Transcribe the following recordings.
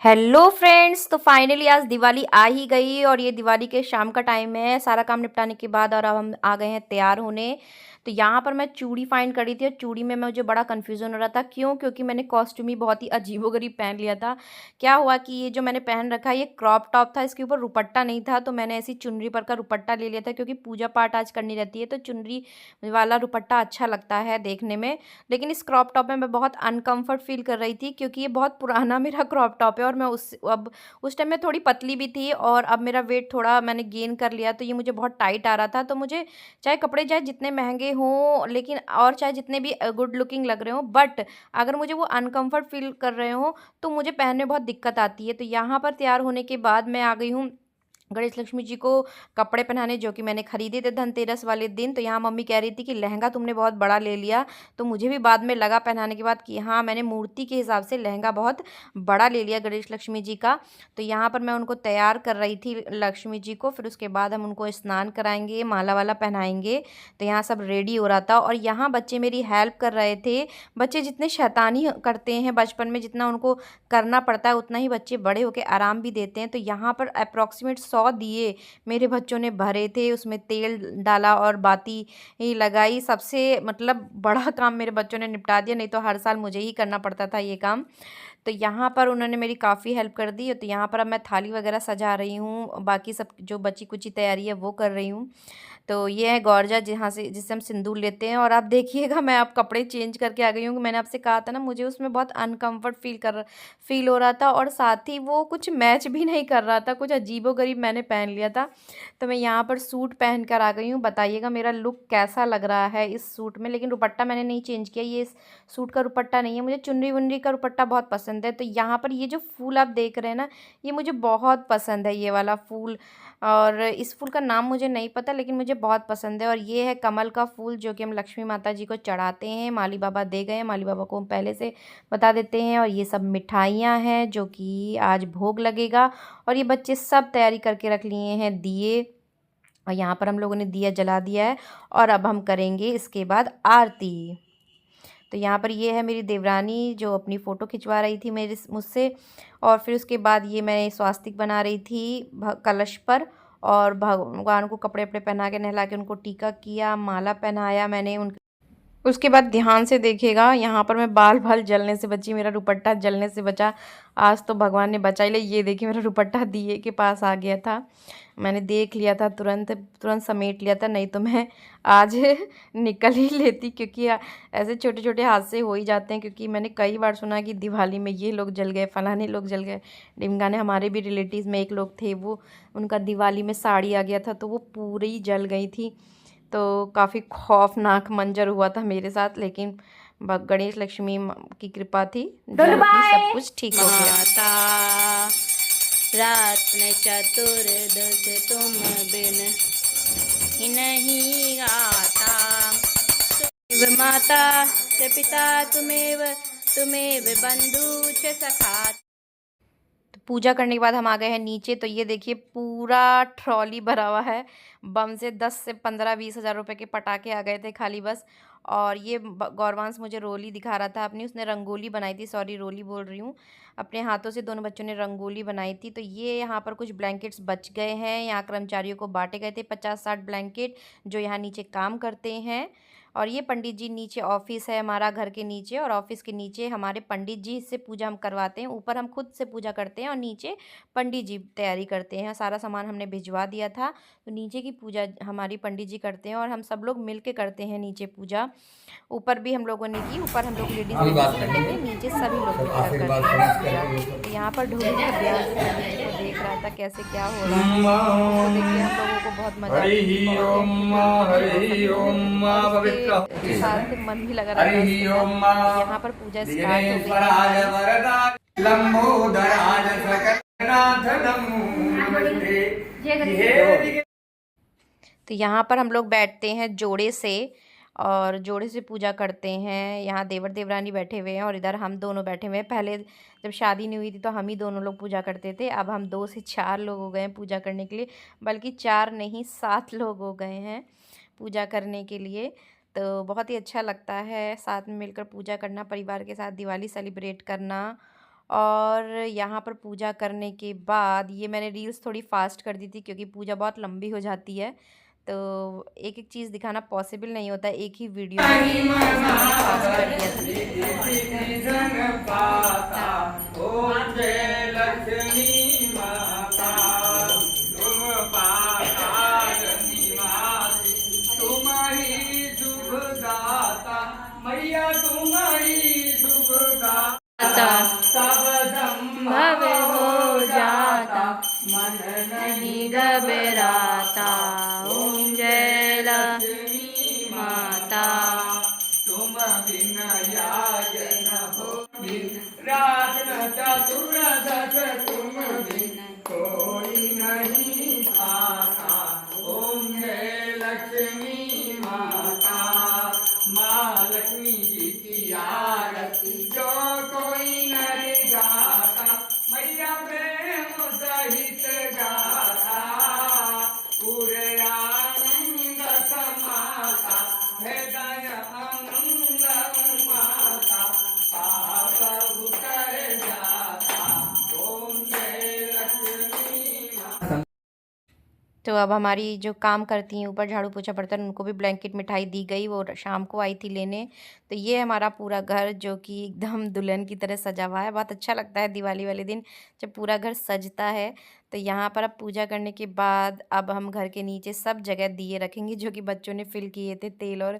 Hello friends, तो finally आज दिवाली आ ही गई और ये दिवाली के शाम का टाइम है। सारा काम निपटाने के बाद और अब हम आ गए हैं तैयार होने। तो यहाँ पर मैं चूड़ी फाइंड करी थी और चूड़ी में मुझे बड़ा कन्फ्यूज़न हो रहा था। क्यों? क्योंकि मैंने कॉस्ट्यूम ही बहुत ही अजीबोगरीब पहन लिया था। क्या हुआ कि ये जो मैंने पहन रखा है ये क्रॉप टॉप था, इसके ऊपर दुपट्टा नहीं था, तो मैंने ऐसी चुनरी पर का दुपट्टा ले लिया था क्योंकि पूजा पाठ आज करनी रहती है तो चुनरी वाला दुपट्टा अच्छा लगता है देखने में। लेकिन इस क्रॉप टॉप में मैं बहुत अनकंफर्ट फ़ील कर रही थी क्योंकि ये बहुत पुराना मेरा क्रॉप टॉप है और मैं उस टाइम मैं थोड़ी पतली भी थी और अब मेरा वेट थोड़ा मैंने गेन कर लिया, तो ये मुझे बहुत टाइट आ रहा था। तो मुझे चाहे कपड़े चाहे जितने महँगे हों लेकिन और चाहे जितने भी गुड लुकिंग लग रहे हों, बट अगर मुझे वो अनकंफर्ट फ़ील कर रहे हों, तो मुझे पहनने में बहुत दिक्कत आती है। तो यहाँ पर तैयार होने के बाद मैं आ गई हूँ गणेश लक्ष्मी जी को कपड़े पहनाने, जो कि मैंने खरीदे थे धनतेरस वाले दिन। तो यहाँ मम्मी कह रही थी कि लहंगा तुमने बहुत बड़ा ले लिया, तो मुझे भी बाद में लगा पहनाने के बाद कि हाँ, मैंने मूर्ति के हिसाब से लहंगा बहुत बड़ा ले लिया गणेश लक्ष्मी जी का। तो यहाँ पर मैं उनको तैयार कर रही थी लक्ष्मी जी को, फिर उसके बाद हम उनको स्नान कराएंगे, माला वाला पहनाएंगे। तो यहाँ सब रेडी हो रहा था और यहाँ बच्चे मेरी हेल्प कर रहे थे। बच्चे जितने शैतानी करते हैं बचपन में, जितना उनको करना पड़ता है उतना ही बच्चे बड़े होकर आराम भी देते हैं। तो यहाँ पर अप्रॉक्सीमेट 100 दिए मेरे बच्चों ने भरे थे, उसमें तेल डाला और बाती ही लगाई। सबसे मतलब बड़ा काम मेरे बच्चों ने निपटा दिया, नहीं तो हर साल मुझे ही करना पड़ता था ये काम। तो यहाँ पर उन्होंने मेरी काफ़ी हेल्प कर दी। तो यहाँ पर अब मैं थाली वगैरह सजा रही हूँ, बाकी सब जो बची कुची तैयारी है वो कर रही हूँ। तो ये है गौरजा, जहाँ से जिससे हम सिंदूर लेते हैं। और आप देखिएगा मैं अब कपड़े चेंज करके आ गई हूँ। मैंने आपसे कहा था ना, मुझे उसमें बहुत अनकंफर्ट फील हो रहा था और साथ ही वो कुछ मैच भी नहीं कर रहा था, कुछ अजीबोगरीब मैंने पहन लिया था। तो मैं यहाँ पर सूट पहन कर आ गई हूँ। बताइएगा मेरा लुक कैसा लग रहा है इस सूट में। लेकिन दुपट्टा मैंने नहीं चेंज किया, ये इस सूट का दुपट्टा नहीं है। मुझे चुनरी वुनरी का दुपट्टा बहुत पसंद है। तो यहाँ पर ये जो फूल आप देख रहे हैं ना, ये मुझे बहुत पसंद है, ये वाला फूल। और इस फूल का नाम मुझे नहीं पता, लेकिन मुझे बहुत पसंद है। और ये है कमल का फूल, जो कि हम लक्ष्मी माता जी को चढ़ाते हैं। माली बाबा दे गए हैं, माली बाबा को हम पहले से बता देते हैं। और ये सब मिठाइयाँ हैं जो कि आज भोग लगेगा। और ये बच्चे सब तैयारी करके रख लिए हैं दिए, और यहाँ पर हम लोगों ने दिया जला दिया है। और अब हम करेंगे इसके बाद आरती। तो यहाँ पर ये है मेरी देवरानी जो अपनी फ़ोटो खिंचवा रही थी मेरे मुझसे। और फिर उसके बाद ये मैं स्वास्तिक बना रही थी कलश पर। और भगवान को कपड़े वपड़े पहना के नहला के उनको टीका किया, माला पहनाया मैंने उन। उसके बाद ध्यान से देखिएगा, यहाँ पर मैं बाल बाल जलने से बची, मेरा दुपट्टा जलने से बचा। आज तो भगवान ने बचा ही लिया। ये देखिए मेरा दुपट्टा दिए के पास आ गया था, मैंने देख लिया था, तुरंत तुरंत समेट लिया था, नहीं तो मैं आज निकल ही लेती। क्योंकि ऐसे छोटे छोटे हादसे हो ही जाते हैं। क्योंकि मैंने कई बार सुना कि दिवाली में ये लोग जल गए, फलाने लोग जल गए, ढिमकाने। हमारे भी रिलेटिव्स में एक लोग थे, वो उनका दिवाली में साड़ी आ गया था तो वो पूरी जल गई थी। तो काफ़ी खौफनाक मंजर हुआ था मेरे साथ। लेकिन गणेश लक्ष्मी की कृपा थी जो कि सब कुछ ठीक हो गया। माता रत्न चतुर्दश तुम बिन ही नहीं आता। तुमेव माता च पिता तुमेव तुमेव बंधु च सखा। तो पूजा करने के बाद हम आ गए हैं नीचे। तो ये देखिए पूरा ट्रॉली भरा हुआ है बम से। 10 से 15-20 हज़ार रुपए के पटाखे आ गए थे खाली बस। और ये गौरवांश मुझे रोली दिखा रहा था अपनी, उसने रंगोली बनाई थी, सॉरी रोली बोल रही हूँ। अपने हाथों से दोनों बच्चों ने रंगोली बनाई थी। तो ये यहाँ पर कुछ ब्लैंकेट्स बच गए हैं, यहाँ कर्मचारियों को बांटे गए थे 50-60 ब्लैंकेट जो यहाँ नीचे काम करते हैं। और ये पंडित जी नीचे ऑफिस है हमारा घर के नीचे, और ऑफिस के नीचे हमारे पंडित जी से पूजा हम करवाते हैं। ऊपर हम खुद से पूजा करते हैं और नीचे पंडित जी तैयारी करते हैं। सारा सामान हमने भिजवा दिया था, तो नीचे की पूजा हमारी पंडित जी करते हैं और हम सब लोग मिल के करते हैं नीचे पूजा। ऊपर भी हम लोगों ने की, ऊपर हम लोग लेडीज़ लेडीज़ खड़े थे, नीचे सभी लोग मिलकर करते हैं पूजा। तो यहाँ पर ढोली का ध्यान से पंडित जी को देख रहा था कैसे क्या हो रहा है। उसको देख के हम लोगों को बहुत मजा आती थी, बहुत ही हम खुश थे बहुत। और उसके साथ मन भी लगा रहता है उसके साथ। तो यहाँ पर पूजा स्टार्ट हो गई थी हमारी। तो यहाँ पर हम लोग बैठते हैं जोड़े से, और जोड़े से पूजा करते हैं। यहाँ देवर देवरानी बैठे हुए हैं और इधर हम दोनों बैठे हुए हैं। पहले जब शादी नहीं हुई थी तो हम ही दोनों लोग पूजा करते थे, अब हम 2 से 4 लोग हो गए हैं पूजा करने के लिए। बल्कि 4 नहीं 7 लोग हो गए हैं पूजा करने के लिए। तो बहुत ही अच्छा लगता है साथ में मिलकर पूजा करना, परिवार के साथ दिवाली सेलिब्रेट करना। और यहाँ पर पूजा करने के बाद ये मैंने रील्स थोड़ी फास्ट कर दी थी क्योंकि पूजा बहुत लंबी हो जाती है, तो एक एक चीज़ दिखाना पॉसिबल नहीं होता एक ही वीडियो में, इसलिए मैंने फास्ट कर भव हो जाता मन नहीं घबराता। ओम जय लक्ष्मी माता तुम बिन याद न हो रात न चतुर्दश तुम बिन कोई नहीं आता। ओम जय लक्ष्मी माता माँ लक्ष्मी जी की आरती जो कोई नहीं गाता मैया प्रेम सहित गाता पूरे आनंद समाता हृदय आनंद माता पाप उतर जाता। ओम जय लक्ष्मी माता। तो अब हमारी जो काम करती हैं ऊपर झाड़ू पोछा बर्तन, उनको भी ब्लैंकेट मिठाई दी गई, वो शाम को आई थी लेने। तो ये हमारा पूरा घर जो कि एकदम दुल्हन की तरह सजा हुआ है। बहुत अच्छा लगता है दिवाली वाले दिन जब पूरा घर सजता है। तो यहाँ पर अब पूजा करने के बाद अब हम घर के नीचे सब जगह दिए रखेंगे जो कि बच्चों ने फिल किए थे तेल और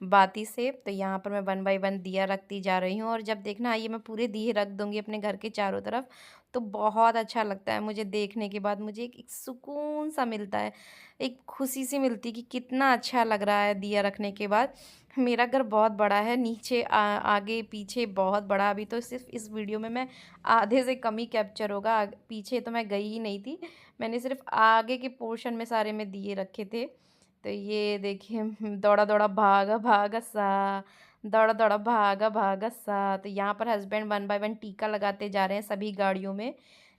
बाती से। तो यहाँ पर मैं 1 बाय 1 दिया रखती जा रही हूँ, और जब देखना ये मैं पूरे दिए रख दूँगी अपने घर के चारों तरफ, तो बहुत अच्छा लगता है मुझे देखने के बाद। मुझे एक सुकून सा मिलता है, एक खुशी सी मिलती है कि कितना अच्छा लग रहा है दिया रखने के बाद। मेरा घर बहुत बड़ा है, नीचे आगे पीछे बहुत बड़ा। अभी तो सिर्फ इस वीडियो में मैं आधे से कम ही कैप्चर होगा, पीछे तो मैं गई ही नहीं थी, मैंने सिर्फ आगे के पोर्शन में सारे में दिए रखे थे। तो ये देखिए दौड़ा दौड़ा भागा भागा सा, दौड़ा दौड़ा भागा भागा सा। तो यहाँ पर हस्बैंड 1 बाय 1 टीका लगाते जा रहे हैं सभी गाड़ियों में।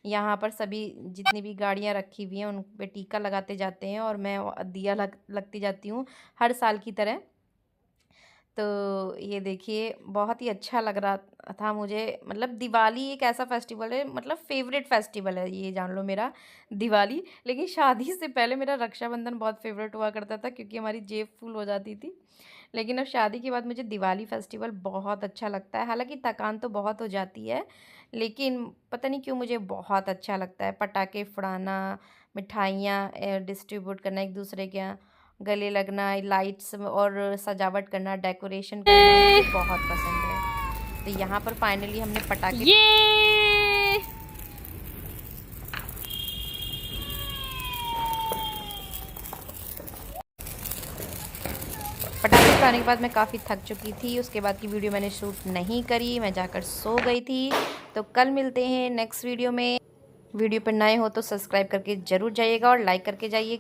यहाँ पर सभी जितनी भी गाड़ियाँ रखी हुई हैं उन पे टीका लगाते जाते हैं, और मैं दिया लगती जाती हूँ हर साल की तरह। तो ये देखिए बहुत ही अच्छा लग रहा था मुझे। मतलब दिवाली एक ऐसा फेस्टिवल है, मतलब फेवरेट फेस्टिवल है ये जान लो मेरा, दिवाली। लेकिन शादी से पहले मेरा रक्षाबंधन बहुत फेवरेट हुआ करता था क्योंकि हमारी जेब फुल हो जाती थी। लेकिन अब शादी के बाद मुझे दिवाली फेस्टिवल बहुत अच्छा लगता है। हालांकि थकान तो बहुत हो जाती है, लेकिन पता नहीं क्यों मुझे बहुत अच्छा लगता है। पटाखे फुड़ाना, मिठाइयाँ डिस्ट्रीब्यूट करना एक दूसरे के यहाँ, गले लगना, लाइट्स और सजावट करना, डेकोरेशन करना मुझे बहुत पसंद है। तो यहाँ पर फाइनली हमने पटाखे पटाखे फुटाने के बाद मैं काफ़ी थक चुकी थी। उसके बाद की वीडियो मैंने शूट नहीं करी, मैं जाकर सो गई थी। तो कल मिलते हैं नेक्स्ट वीडियो में। वीडियो पर नए हो तो सब्सक्राइब करके ज़रूर जाइएगा और लाइक करके जाइएगा।